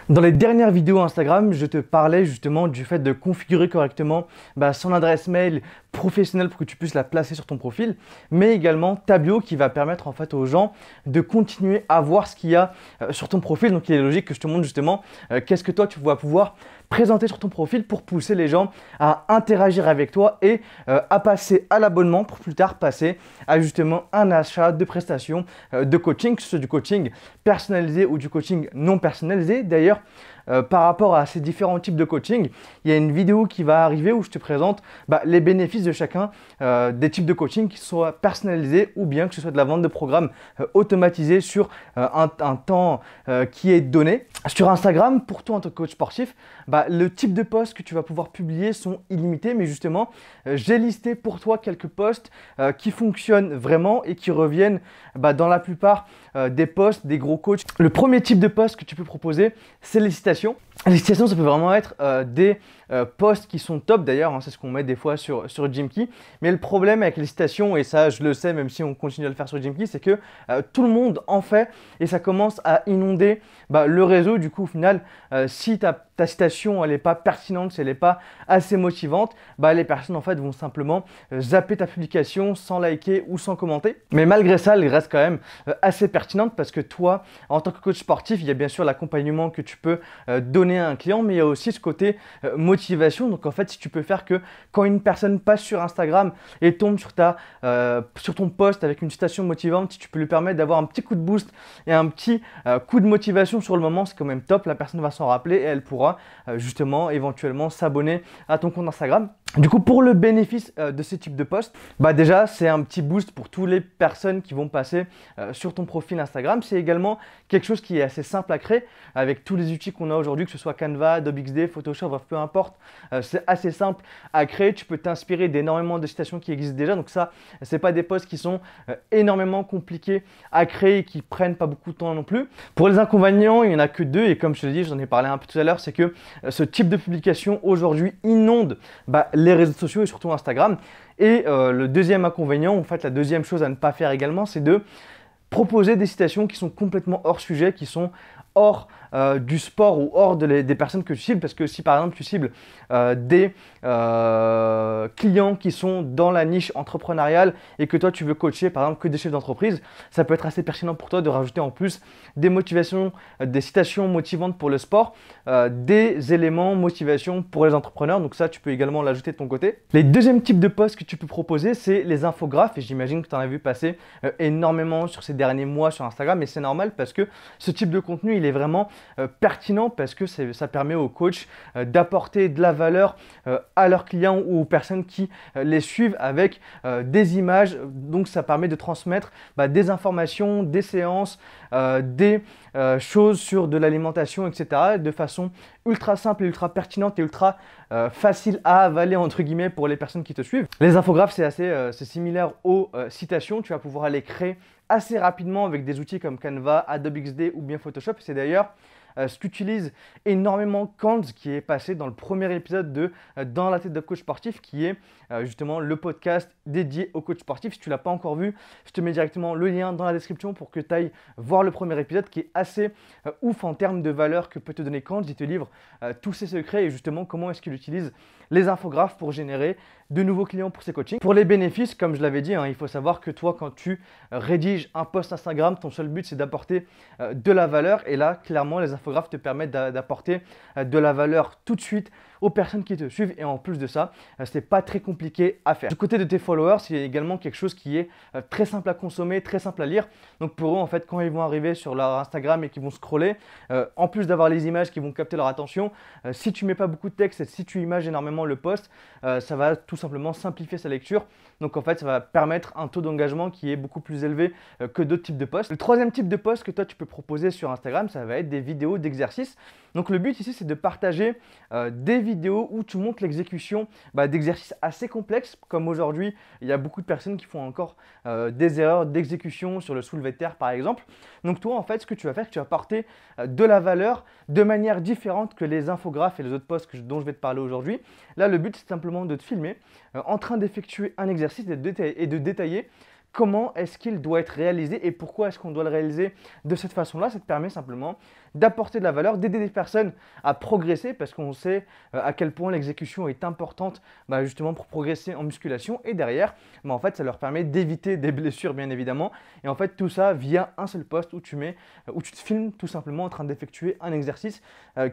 Dans les dernières vidéos Instagram, je te parlais justement du fait de configurer correctement son adresse mail professionnelle pour que tu puisses la placer sur ton profil, mais également ta bio qui va permettre en fait aux gens de continuer à voir ce qu'il y a sur ton profil. Donc il est logique que je te montre justement qu'est-ce que toi tu vas pouvoir présenter sur ton profil pour pousser les gens à interagir avec toi et à passer à l'abonnement pour plus tard passer à justement un achat de prestations de coaching, que ce soit du coaching personnalisé ou du coaching non personnalisé. D'ailleurs, par rapport à ces différents types de coaching, il y a une vidéo qui va arriver où je te présente les bénéfices de chacun des types de coaching qui soient personnalisés ou bien que ce soit de la vente de programmes automatisés sur un temps qui est donné. Sur Instagram, pour toi en tant que coach sportif, le type de posts que tu vas pouvoir publier sont illimités, mais justement, j'ai listé pour toi quelques posts qui fonctionnent vraiment et qui reviennent dans la plupart des posts des gros coachs. Le premier type de post que tu peux proposer, c'est les citations. Les citations, ça peut vraiment être des posts qui sont top d'ailleurs, c'est ce qu'on met des fois sur Gymkey. Mais le problème avec les citations, et ça je le sais même si on continue à le faire sur Gymkey, c'est que tout le monde en fait et ça commence à inonder le réseau. Du coup au final, si ta citation elle n'est pas pertinente, si elle n'est pas assez motivante, les personnes en fait vont simplement zapper ta publication sans liker ou sans commenter. Mais malgré ça, elle reste quand même assez pertinente parce que toi, en tant que coach sportif, il y a bien sûr l'accompagnement que tu peux donner à un client, mais il y a aussi ce côté motivation. Donc en fait, si tu peux faire que quand une personne passe sur Instagram et tombe sur ton post avec une citation motivante, si tu peux lui permettre d'avoir un petit coup de boost et un petit coup de motivation sur le moment, c'est quand même top. La personne va s'en rappeler et elle pourra justement éventuellement s'abonner à ton compte Instagram. Du coup, pour le bénéfice de ce type de post, déjà, c'est un petit boost pour toutes les personnes qui vont passer sur ton profil Instagram. C'est également quelque chose qui est assez simple à créer avec tous les outils qu'on a aujourd'hui, que ce soit Canva, Adobe XD, Photoshop, bref, peu importe. C'est assez simple à créer. Tu peux t'inspirer d'énormément de citations qui existent déjà. Donc ça, ce n'est pas des posts qui sont énormément compliqués à créer et qui prennent pas beaucoup de temps non plus. Pour les inconvénients, il n'y en a que deux. Et comme je te l'ai dit, j'en ai parlé un peu tout à l'heure, c'est que ce type de publication aujourd'hui inonde les réseaux sociaux et surtout Instagram. Et le deuxième inconvénient, en fait la deuxième chose à ne pas faire également, c'est de proposer des citations qui sont complètement hors sujet, qui sont hors du sport ou hors des personnes que tu cibles. Parce que si par exemple tu cibles des clients qui sont dans la niche entrepreneuriale et que toi tu veux coacher par exemple que des chefs d'entreprise, ça peut être assez pertinent pour toi de rajouter en plus des motivations, des citations motivantes pour le sport, des éléments motivation pour les entrepreneurs. Donc ça tu peux également l'ajouter de ton côté. Les deuxièmes types de posts que tu peux proposer, c'est les infographes, et j'imagine que tu en as vu passer énormément sur ces derniers mois sur Instagram, et c'est normal parce que ce type de contenu il est vraiment pertinent parce que ça permet aux coachs d'apporter de la valeur à leurs clients ou aux personnes qui les suivent avec des images. Donc ça permet de transmettre des informations, des séances, des choses sur de l'alimentation, etc. de façon ultra simple et ultra pertinente et ultra facile à avaler entre guillemets pour les personnes qui te suivent. Les infographes c'est similaire aux citations. Tu vas pouvoir les créer assez rapidement avec des outils comme Canva, Adobe XD ou bien Photoshop. C'est d'ailleurs ce qu'utilise énormément Cannes, qui est passé dans le premier épisode de Dans la tête de coach sportif, qui est justement le podcast dédié aux coachs sportifs. Si tu ne l'as pas encore vu, je te mets directement le lien dans la description pour que tu ailles voir le premier épisode qui est assez ouf en termes de valeur que peut te donner Cannes. Il te livre tous ses secrets et justement comment est-ce qu'il utilise les infographes pour générer de nouveaux clients pour ses coachings. Pour les bénéfices, comme je l'avais dit, il faut savoir que toi, quand tu rédiges un post Instagram, ton seul but c'est d'apporter de la valeur. Et là, clairement, les infographes te permettent d'apporter de la valeur tout de suite aux personnes qui te suivent. Et en plus de ça, c'est pas très compliqué à faire. Du côté de tes followers, c'est également quelque chose qui est très simple à consommer, très simple à lire. Donc pour eux, en fait, quand ils vont arriver sur leur Instagram et qu'ils vont scroller, en plus d'avoir les images qui vont capter leur attention, si tu mets pas beaucoup de texte et si tu images énormément le post, ça va tout simplement simplifier sa lecture. Donc en fait, ça va permettre un taux d'engagement qui est beaucoup plus élevé que d'autres types de posts. Le troisième type de post que toi tu peux proposer sur Instagram, ça va être des vidéos d'exercices. Donc le but ici, c'est de partager des vidéos où tu montres l'exécution d'exercices assez complexes. Comme aujourd'hui, il y a beaucoup de personnes qui font encore des erreurs d'exécution sur le soulevé de terre par exemple. Donc toi, en fait, ce que tu vas faire, c'est que tu vas apporter de la valeur de manière différente que les infographes et les autres posts dont je vais te parler aujourd'hui. Là, le but, c'est simplement de te filmer en train d'effectuer un exercice et de détailler comment est-ce qu'il doit être réalisé et pourquoi est-ce qu'on doit le réaliser de cette façon-là. Ça te permet simplement d'apporter de la valeur, d'aider des personnes à progresser parce qu'on sait à quel point l'exécution est importante justement pour progresser en musculation. Et derrière, en fait, ça leur permet d'éviter des blessures bien évidemment. Et en fait, tout ça via un seul post où tu te filmes tout simplement en train d'effectuer un exercice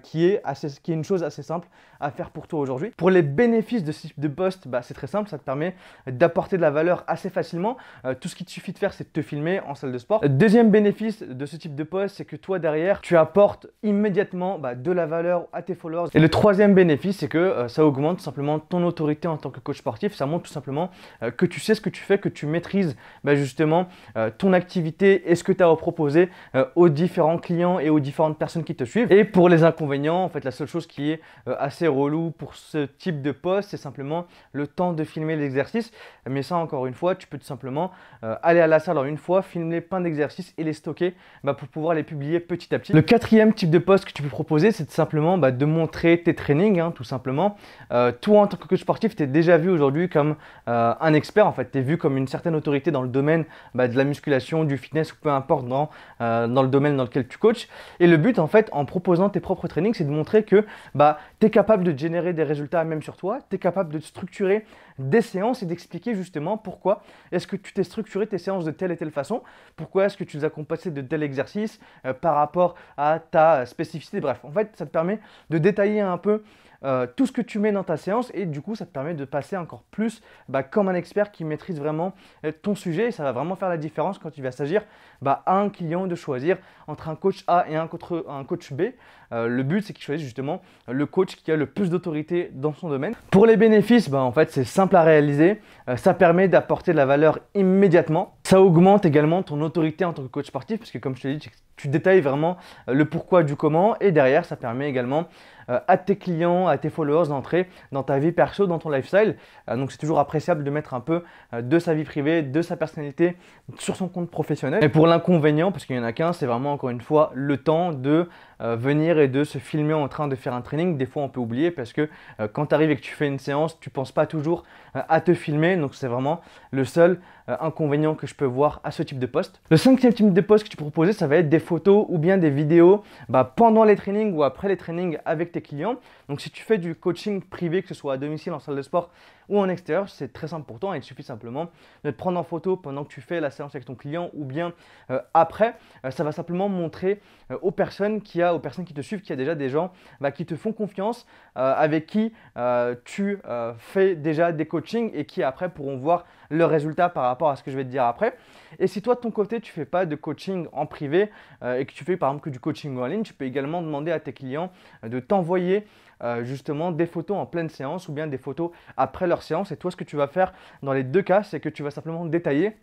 qui est une chose assez simple à faire pour toi aujourd'hui. Pour les bénéfices de ce type de post, c'est très simple, ça te permet d'apporter de la valeur assez facilement. Tout ce qu'il te suffit de faire, c'est de te filmer en salle de sport. Deuxième bénéfice de ce type de post, c'est que toi derrière, tu apportes immédiatement de la valeur à tes followers. Et le troisième bénéfice, c'est que ça augmente tout simplement ton autorité en tant que coach sportif. Ça montre tout simplement que tu sais ce que tu fais, que tu maîtrises justement ton activité et ce que tu as à proposer aux différents clients et aux différentes personnes qui te suivent. Et pour les inconvénients, en fait, la seule chose qui est assez relou pour ce type de post, c'est simplement le temps de filmer l'exercice. Mais ça, encore une fois, tu peux tout simplement aller à la salle en une fois, filmer plein d'exercices et les stocker pour pouvoir les publier petit à petit. Le quatrième type de post que tu peux proposer, c'est simplement de montrer tes trainings, tout simplement. Toi, en tant que coach sportif, tu es déjà vu aujourd'hui comme un expert. En fait, tu es vu comme une certaine autorité dans le domaine de la musculation, du fitness ou peu importe dans le domaine dans lequel tu coaches. Et le but, en fait, en proposant tes propres trainings, c'est de montrer que tu es capable de générer des résultats même sur toi, tu es capable de structurer des séances et d'expliquer justement pourquoi est-ce que tu t'es structuré tes séances de telle et telle façon, pourquoi est-ce que tu les as compassées de tel exercice par rapport à ta spécificité. Bref, en fait, ça te permet de détailler un peu tout ce que tu mets dans ta séance et du coup, ça te permet de passer encore plus comme un expert qui maîtrise vraiment ton sujet et ça va vraiment faire la différence quand il va s'agir à un client de choisir entre un coach A et un coach B. Le but, c'est qu'il choisisse justement le coach qui a le plus d'autorité dans son domaine. Pour les bénéfices, en fait, c'est simple à réaliser. Ça permet d'apporter de la valeur immédiatement. Ça augmente également ton autorité en tant que coach sportif parce que comme je te l'ai dit, tu détailles vraiment le pourquoi du comment et derrière, ça permet également à tes clients, à tes followers d'entrer dans ta vie perso, dans ton lifestyle. Donc, c'est toujours appréciable de mettre un peu de sa vie privée, de sa personnalité sur son compte professionnel. Et pour l'inconvénient, parce qu'il n'y en a qu'un, c'est vraiment encore une fois le temps de venir et de se filmer en train de faire un training. Des fois, on peut oublier parce que quand tu arrives et que tu fais une séance, tu ne penses pas toujours à te filmer. Donc, c'est vraiment le seul inconvénient que je peux voir à ce type de post. Le cinquième type de post que tu peux proposer, ça va être des photos ou bien des vidéos pendant les trainings ou après les trainings avec tes clients. Donc, si tu fais du coaching privé, que ce soit à domicile, en salle de sport ou en extérieur, c'est très simple pour toi. Il suffit simplement de te prendre en photo pendant que tu fais la séance avec ton client ou bien après. Ça va simplement montrer aux personnes qui te suivent qu'il y a déjà des gens qui te font confiance, avec qui tu fais déjà des coachings et qui après pourront voir le résultat par rapport à ce que je vais te dire après. Et si toi de ton côté tu ne fais pas de coaching en privé et que tu fais par exemple que du coaching en ligne, tu peux également demander à tes clients de t'envoyer justement des photos en pleine séance ou bien des photos après leur séance. Et toi, ce que tu vas faire dans les deux cas, c'est que tu vas simplement détailler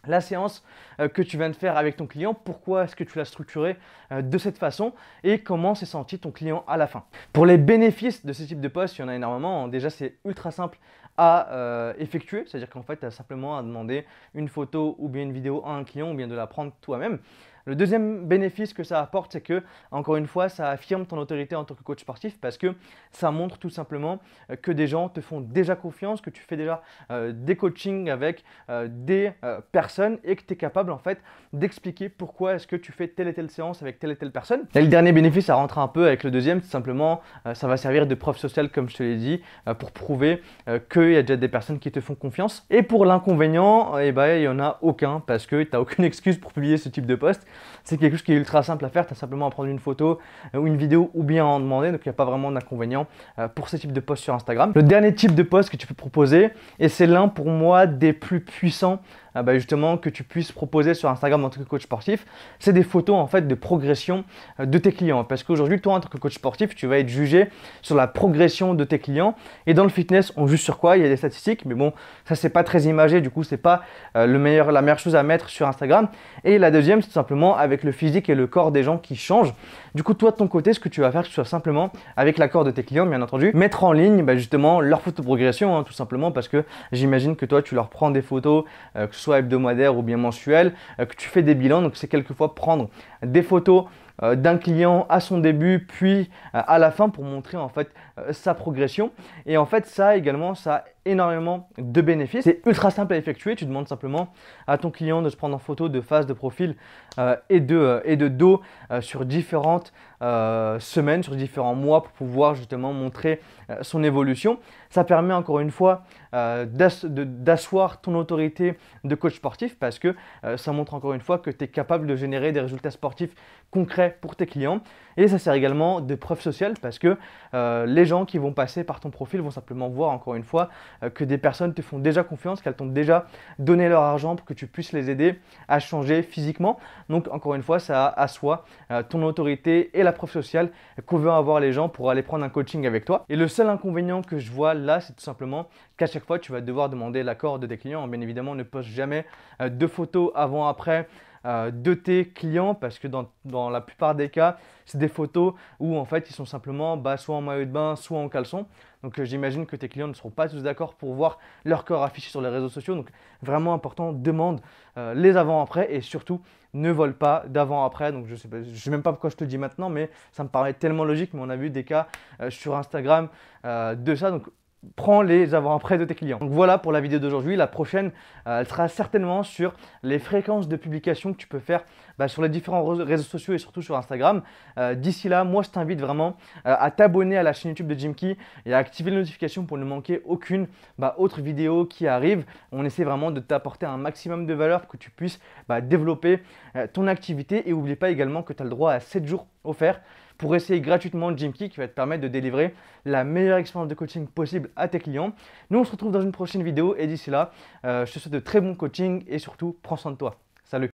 la séance que tu viens de faire avec ton client, pourquoi est-ce que tu l'as structuré de cette façon et comment s'est senti ton client à la fin. Pour les bénéfices de ce type de post, il y en a énormément. Déjà, c'est ultra simple à effectuer, c'est-à-dire qu'en fait, tu as simplement à demander une photo ou bien une vidéo à un client ou bien de la prendre toi-même. Le deuxième bénéfice que ça apporte, c'est que, encore une fois, ça affirme ton autorité en tant que coach sportif parce que ça montre tout simplement que des gens te font déjà confiance, que tu fais déjà des coachings avec des personnes et que tu es capable en fait d'expliquer pourquoi est-ce que tu fais telle et telle séance avec telle et telle personne. Et le dernier bénéfice, ça rentre un peu avec le deuxième, c'est simplement ça va servir de preuve sociale comme je te l'ai dit pour prouver qu'il y a déjà des personnes qui te font confiance. Et pour l'inconvénient, il n'y en a aucun parce que tu n'as aucune excuse pour publier ce type de post. C'est quelque chose qui est ultra simple à faire, tu as simplement à prendre une photo ou une vidéo ou bien à en demander, donc il n'y a pas vraiment d'inconvénient pour ce type de post sur Instagram. Le dernier type de post que tu peux proposer, et c'est l'un pour moi des plus puissants justement que tu puisses proposer sur Instagram en tant que coach sportif, c'est des photos en fait de progression de tes clients. Parce qu'aujourd'hui, toi en tant que coach sportif, tu vas être jugé sur la progression de tes clients. Et dans le fitness, on juge sur quoi? Il y a des statistiques, mais bon, ça c'est pas très imagé. Du coup, c'est pas la meilleure chose à mettre sur Instagram. Et la deuxième, c'est tout simplement avec le physique et le corps des gens qui changent. Du coup, toi de ton côté, ce que tu vas faire, c'est simplement avec l'accord de tes clients, bien entendu, mettre en ligne justement leur photo de progression, tout simplement parce que j'imagine que toi, tu leur prends des photos, que ce soit hebdomadaire ou bien mensuel, que tu fais des bilans. Donc, c'est quelquefois prendre des photos d'un client à son début puis à la fin pour montrer en fait sa progression. Et en fait, ça également, ça énormément de bénéfices. C'est ultra simple à effectuer. Tu demandes simplement à ton client de se prendre en photo de face, de profil et de dos sur différentes semaines, sur différents mois pour pouvoir justement montrer son évolution. Ça permet encore une fois d'asseoir ton autorité de coach sportif parce que ça montre encore une fois que tu es capable de générer des résultats sportifs concrets pour tes clients. Et ça sert également de preuve sociale parce que les gens qui vont passer par ton profil vont simplement voir encore une fois que des personnes te font déjà confiance, qu'elles t'ont déjà donné leur argent pour que tu puisses les aider à changer physiquement. Donc encore une fois, ça assoit ton autorité et la preuve sociale qu'on veut avoir les gens pour aller prendre un coaching avec toi. Et le seul inconvénient que je vois là, c'est tout simplement qu'à chaque fois, tu vas devoir demander l'accord de tes clients. Bien évidemment, ne poste jamais de photos avant-après de tes clients parce que dans la plupart des cas, c'est des photos où en fait ils sont simplement soit en maillot de bain, soit en caleçon. Donc j'imagine que tes clients ne seront pas tous d'accord pour voir leur corps affiché sur les réseaux sociaux. Donc vraiment important, demande les avant-après et surtout ne vole pas d'avant-après. Donc je sais même pas pourquoi je te le dis maintenant, mais ça me paraît tellement logique. Mais on a vu des cas sur Instagram de ça. Donc prends les avant-après de tes clients. Donc voilà pour la vidéo d'aujourd'hui. La prochaine, elle sera certainement sur les fréquences de publication que tu peux faire sur les différents réseaux sociaux et surtout sur Instagram. D'ici là, moi je t'invite vraiment à t'abonner à la chaîne YouTube de Jimkey et à activer les notifications pour ne manquer aucune autre vidéo qui arrive. On essaie vraiment de t'apporter un maximum de valeur pour que tu puisses développer ton activité. Et n'oublie pas également que tu as le droit à 7 jours offerts pour essayer gratuitement Jimkey qui va te permettre de délivrer la meilleure expérience de coaching possible à tes clients. Nous, on se retrouve dans une prochaine vidéo et d'ici là, je te souhaite de très bons coachings et surtout, prends soin de toi. Salut!